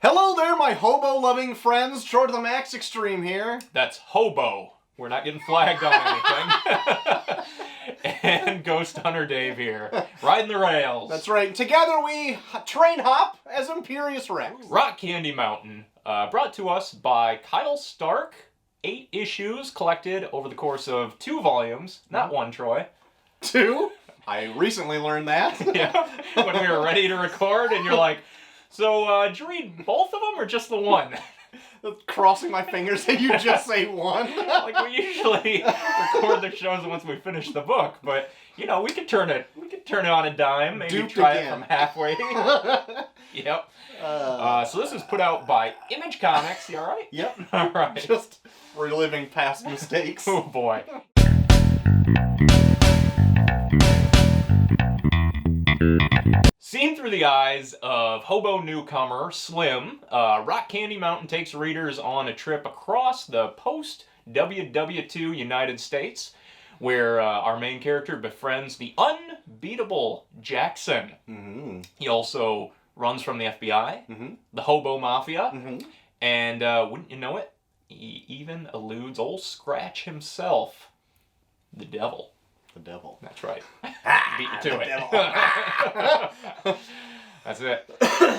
Hello there, my hobo-loving friends. Short of the Max Extreme here. That's Hobo. We're not getting flagged on anything. And Ghost Hunter Dave here, riding the rails. That's right. Together we train hop as Imperius Rex. Rock Candy Mountain, brought to us by Kyle Stark. 8 issues collected over the course of 2 volumes. Not one, Troy. 2? I recently learned that. Yeah, when we were ready to record, and you're like, so, did you read both of them or just the one? Crossing my fingers that you just say one. Like, we usually record the shows once we finish the book, but, you know, we could turn it on a dime, maybe Duped try again. it from halfway. Yep. So this was put out by Image Comics, you alright? Yep. Alright. Just reliving past mistakes. Oh boy. Seen through the eyes of hobo newcomer Slim, Rock Candy Mountain takes readers on a trip across the post-WW2 United States, where our main character befriends the unbeatable Jackson. Mm-hmm. He also runs from the FBI, Mm-hmm. the Hobo Mafia, Mm-hmm. and wouldn't you know it, he even eludes old Scratch himself, the devil. The devil. That's right. Ah, Beat you to the it. devil. That's it.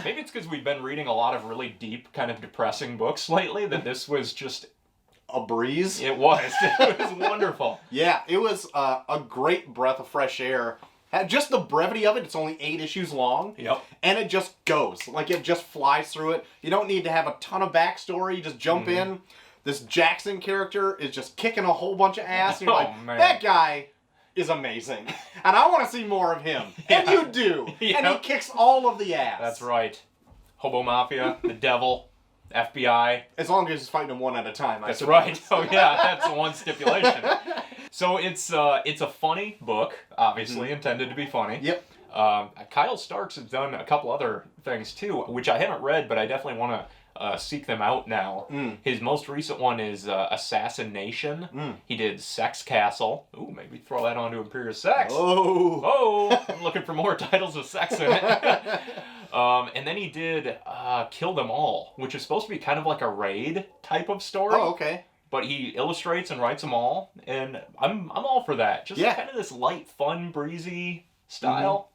Maybe it's because we've been reading a lot of really deep, kind of depressing books lately that this was just... A breeze? It was. It was wonderful. Yeah, it was a great breath of fresh air. Just the brevity of it, it's only 8 issues long. Yep. And it just goes. Like, it just flies through it. You don't need to have a ton of backstory. You just jump in. This Jackson character is just kicking a whole bunch of ass. And you're like, man. that guy is amazing. And I want to see more of him. And you do. Yep. And he kicks all of the ass. That's right. Hobo Mafia, the devil, FBI. As long as he's fighting them one at a time, I That's suppose. right. Oh yeah, that's the one stipulation. So it's a funny book, obviously intended to be funny. Yep. Kyle Starks has done a couple other things too, which I haven't read, but I definitely want to seek them out now. His most recent one is Assassination. He did Sex Castle. Ooh, maybe throw that onto Imperius Sex. Oh. Oh, I'm looking for more titles with sex in it. And then he did Kill Them All, which is supposed to be kind of like a raid type of story. Oh, okay. But he illustrates and writes them all, and I'm all for that. Just kind of this light, fun, breezy style.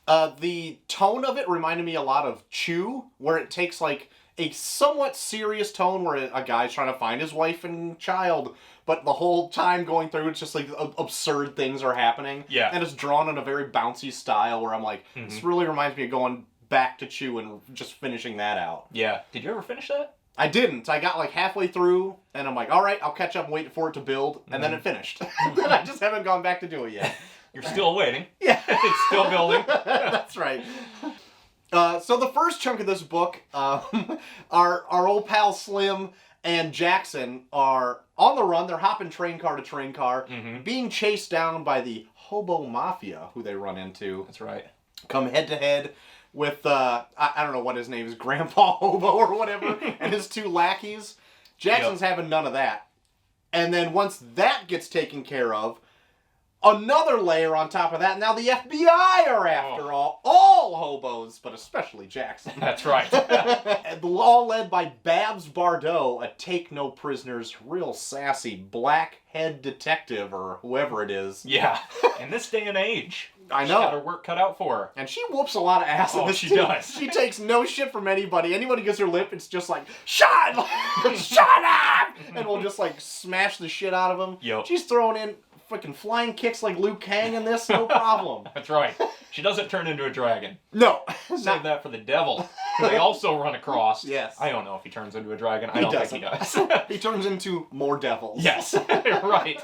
The tone of it reminded me a lot of Chew, where it takes like a somewhat serious tone where a guy's trying to find his wife and child, but the whole time going through it's just like absurd things are happening. Yeah. And it's drawn in a very bouncy style where I'm like, this really reminds me of going back to Chew and just finishing that out. Yeah. Did you ever finish that? I didn't. I got like halfway through and I'm like, all right, I'll catch up and wait for it to build, and then it finished. And I just haven't gone back to do it yet. You're still waiting. Yeah. It's still building. That's right. So the first chunk of this book, our old pal Slim and Jackson are on the run. They're hopping train car to train car, being chased down by the Hobo Mafia, who they run into. That's right. Come head to head with, I don't know what his name is, Grandpa Hobo or whatever, and his 2 lackeys. Jackson's having none of that. And then once that gets taken care of, another layer on top of that. Now the FBI are after all hobos, but especially Jackson. That's right. All led by Babs Bardot, a take-no-prisoners, real sassy black head detective or whoever it is. Yeah. In this day and age, I she's know. got her work cut out for her. And she whoops a lot of ass in this she too. does. She takes no shit from anybody. Anybody gives her lip, it's just like, shut up! And we'll just like smash the shit out of them. Yep. She's throwing in freaking flying kicks like Liu Kang in this, no problem. That's right. She doesn't turn into a dragon. No. Save that for the devil. They also run across. Yes. I don't know if he turns into a dragon. I don't think he does. He turns into more devils. Yes, right.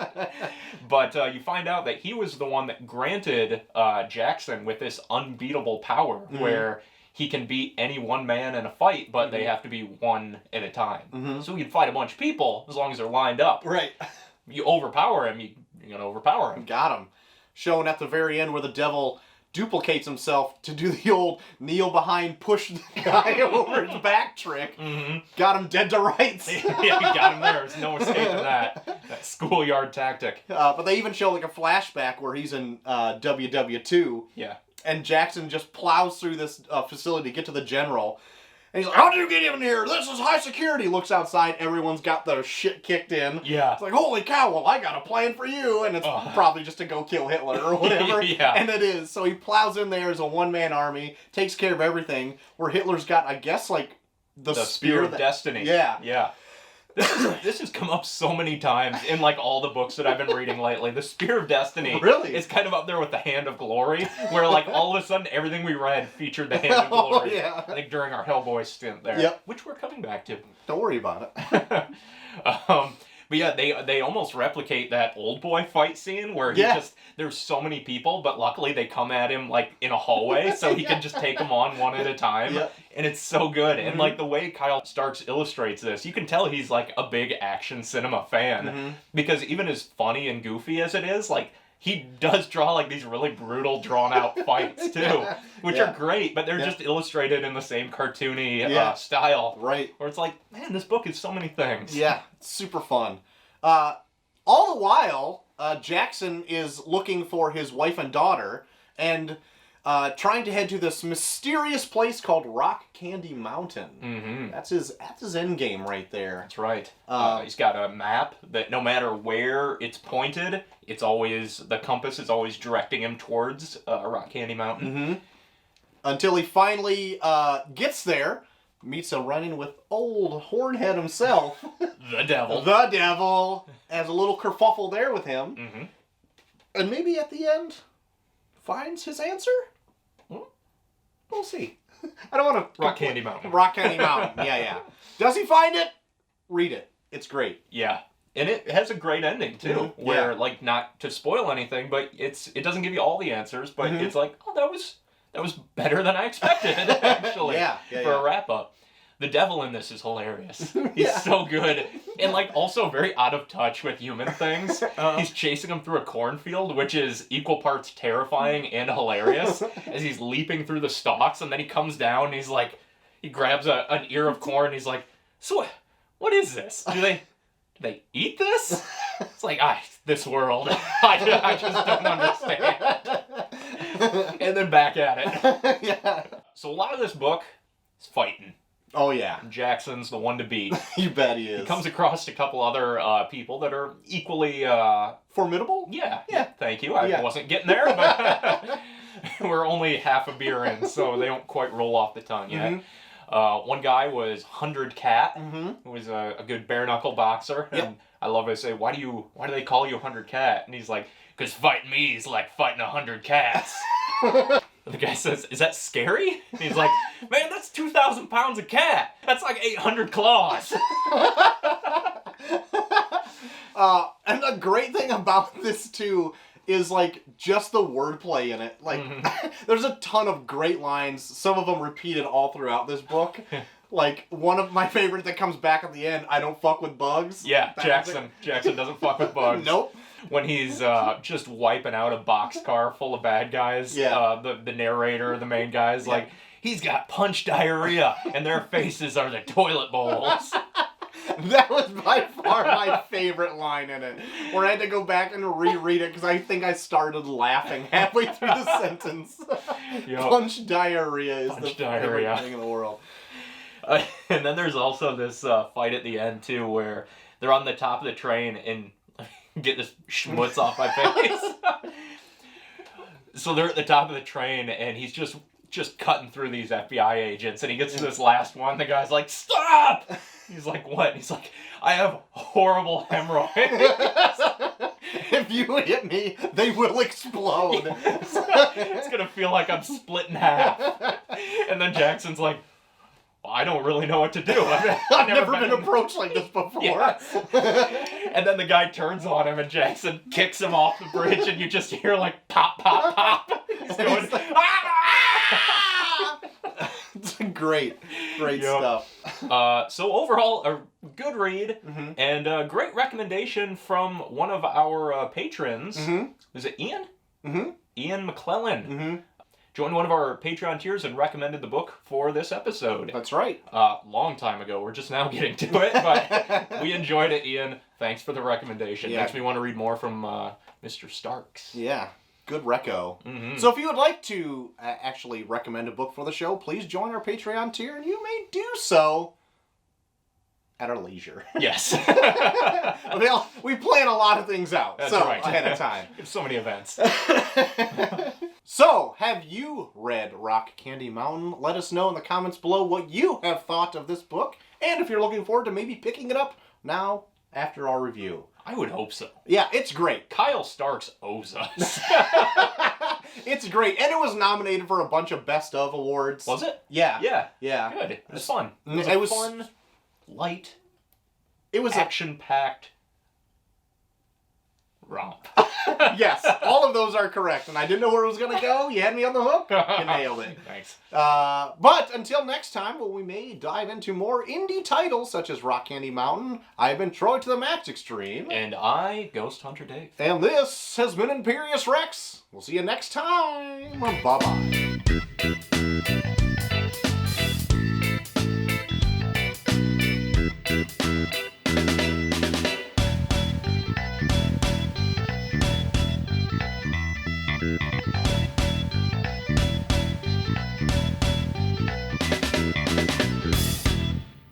But you find out that he was the one that granted Jackson with this unbeatable power where he can beat any one man in a fight, but they have to be one at a time. So he can fight a bunch of people as long as they're lined up. Right. You overpower him, you're going to overpower him. Got him. Showing at the very end where the devil duplicates himself to do the old kneel behind, push the guy over his back trick. Got him dead to rights. Yeah, you got him there. There's no escaping that. That schoolyard tactic. But they even show like a flashback where he's in WW2. Yeah. And Jackson just plows through this facility to get to the general. And he's like, how do you get in here? This is high security. Looks outside. Everyone's got their shit kicked in. Yeah. It's like, holy cow, well, I got a plan for you. And it's probably just to go kill Hitler or whatever. Yeah. And it is. So he plows in there as a one-man army, takes care of everything, where Hitler's got, I guess, like, the spear of destiny. Yeah. Yeah. This has come up so many times in like all the books that I've been reading lately. The Spear of Destiny really is kind of up there with the Hand of Glory, where like all of a sudden everything we read featured the Hand of Glory. Yeah. I think during our Hellboy stint there, yep. which we're coming back to. Don't worry about it. But yeah, they almost replicate that Old Boy fight scene where he just there's so many people, but luckily they come at him like in a hallway, so he can just take them on one at a time, and it's so good. And like the way Kyle Starks illustrates this, you can tell he's like a big action cinema fan because even as funny and goofy as it is, like he does draw like these really brutal, drawn out fights too, which are great, but they're just illustrated in the same cartoony style, right? Where it's like, man, this book is so many things. Yeah, super fun. All the while, Jackson is looking for his wife and daughter, and trying to head to this mysterious place called Rock Candy Mountain. Mm-hmm. That's his end game right there. That's right. He's got a map that no matter where it's pointed, it's always the compass is always directing him towards Rock Candy Mountain. Mm-hmm. Until he finally gets there, meets a run-in with old Hornhead himself. The devil. The devil. Has a little kerfuffle there with him. Mm-hmm. And maybe at the end finds his answer? We'll see. I don't want to... Rock Candy Mountain. Rock Candy Mountain. Yeah. Does he find it? Read it. It's great. Yeah. And it has a great ending, too. Where, like, not to spoil anything, but it doesn't give you all the answers, but it's like, oh, that was better than I expected, actually, for a wrap-up. The devil in this is hilarious. He's so good. And, like, also very out of touch with human things. He's chasing him through a cornfield, which is equal parts terrifying and hilarious, as he's leaping through the stalks, and then he comes down, and he's like, he grabs an ear of corn, and he's like, so what is this? Do they eat this? It's like, this world. I just don't understand. And then back at it. So a lot of this book is fighting. Oh, yeah. Jackson's the one to beat. You bet he is. He comes across a couple other people that are equally... formidable? Yeah, thank you. I wasn't getting there, but we're only half a beer in, so they don't quite roll off the tongue yet. One guy was 100 Cat, who was a good bare-knuckle boxer. And I love it. I say, why do they call you 100 Cat? And he's like, because fighting me is like fighting 100 cats. The guy says, is that scary? And he's like, man, that's 2,000 pounds of cat. That's like 800 claws. And the great thing about this, too, is, like, just the wordplay in it. Like, there's a ton of great lines, some of them repeated all throughout this book. Like, one of my favorite that comes back at the end, I don't fuck with bugs. Yeah, Jackson doesn't fuck with bugs. Nope. When he's just wiping out a boxcar full of bad guys, the narrator, the main guy, is like, he's got punch diarrhea, and their faces are the toilet bowls. That was by far my favorite line in it. Where I had to go back and reread it because I think I started laughing halfway through the sentence. Punch diarrhea is the favorite thing in the world. And then there's also this fight at the end, too, where they're on the top of the train and... get this schmutz off my face. So they're at the top of the train, and he's just cutting through these FBI agents, and he gets to this last one. The guy's like, stop! He's like, what? He's like, I have horrible hemorrhoids. If you hit me, they will explode. It's gonna feel like I'm split in half. And then Jackson's like, well, I don't really know what to do. I've never been approached like this before. Yes. And then the guy turns on him, and Jackson kicks him off the bridge, and you just hear like pop, pop, pop. He's going, It's great stuff. So overall, a good read, and a great recommendation from one of our patrons. Was it Ian? Ian McClellan. Joined one of our Patreon tiers and recommended the book for this episode. That's right. Long time ago. We're just now getting to it, but we enjoyed it, Ian. Thanks for the recommendation. Makes me want to read more from Mr. Starks. Yeah. Good reco. Mm-hmm. So if you would like to actually recommend a book for the show, please join our Patreon tier, and you may do so at our leisure. Yes. We plan a lot of things out That's right. ahead of time. So many events. So, have you read Rock Candy Mountain? Let us know in the comments below what you have thought of this book, and if you're looking forward to maybe picking it up now after our review. I would hope so. Yeah, it's great. Kyle Starks owes us. It's great, and it was nominated for a bunch of Best of awards. Was it? Yeah. Yeah. Yeah. Good. It was fun. It was fun, light, It was action-packed romp. Yes, all of those are correct, and I didn't know where it was going to go. You had me on the hook. You nailed it. Thanks. But until next time, when we may dive into more indie titles such as Rock Candy Mountain, I've been Troy to the Max Extreme. And I, Ghost Hunter Dave. And this has been IMPERIUS REX. We'll see you next time. Bye-bye.